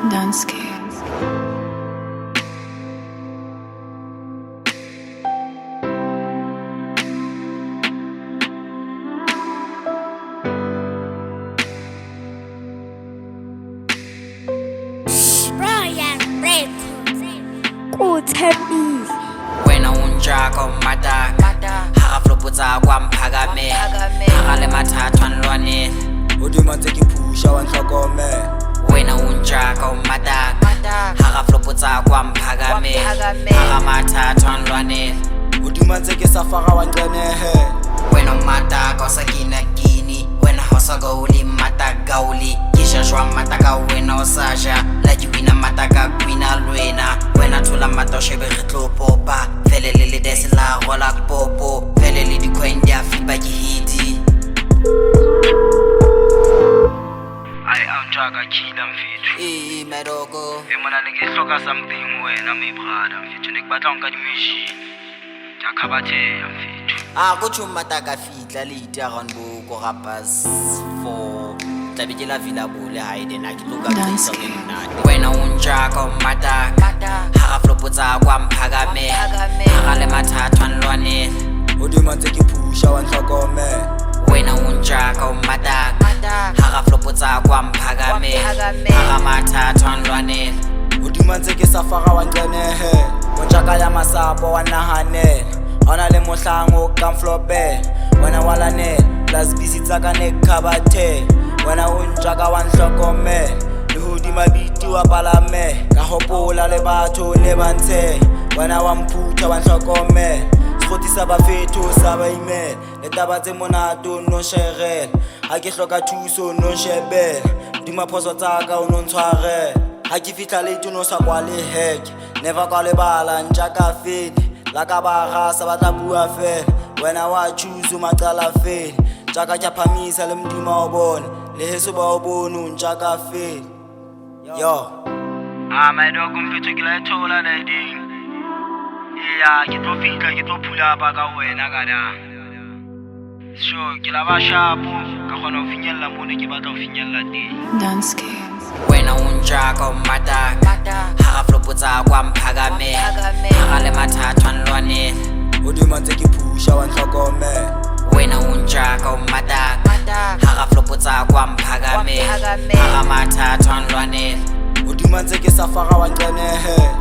Dansky. Brian Red Kuthembile wena unjako mata hakaflopotsa kwa mphakame hakale mathathu anlwane udima ntse ke phusha wa ntlhokome wena unjako mata hakaflopotsa kwa mphakame haka mathathu anlwane udima ntse ke safara wa nqenehe wena mata ka sa kini wena hosa gauli mata gauli kisha shwa mata ka wena osasha la jiwina mata ka kwina lwena wena thula mata shebe retlo popa fele le desi la gola popo fele le dikhwendi a fiba ke hiti I am Jaga Kida mfethu. Medoko Mona ne ke hloka something wena my brother mfethu ne ke batla nka dimeshi. Ja khabathe mfethu. go chuma mata ka fitla le ite around bo go rapas for tlabe la available ha ide na ke loka Dansky. ke mnati wena unjako mata hakaflopotsa kwa mphakame hakale mathathu anlwane udima ntse ke phusha wa ntlhokome wena unjako mata hakaflopotsa kwa mphakame haka mathathu anlwane udima ntse ke safara wa nqenehe o ntjaka ya masapo wa nahanela ona le mohlango ka mflope wena walane plus busy tsaka ne khabathe wena o ntjaka wa ntlhokome le hodima biti wa palame ka hopola le batho ne bantshe wena wa mphutha wa ntlhokome skotisa ba fetho sa ba email le taba tse monato no sherela ha ke hloka thuso no shebela dima phoso tsaka o no ntshware ha ke fitla late no sa kwa le hack never kwa le bala ntjaka fedi la ka ba ga sa batla bua fela wena wa choose macala fela jaka kya phamisa le mdima o bone le heso ba o bone ntjaka fela yo My dog mfethu ke la thola la ding. Ke tlo fitla ke tlo phula ba ka wena kana. Sure ke la ba sharp ka khona ho finyella mone ke batla ho finyella teng. Dansky. wena unjako mata hakaflopotsa kwa mphakame hakale mathathu anlwane udima ntse ke phusha wa ntlhokome wena unjako mata hakaflopotsa kwa mphakame haka mathathu anlwane udima ntse ke safara wa nqenehe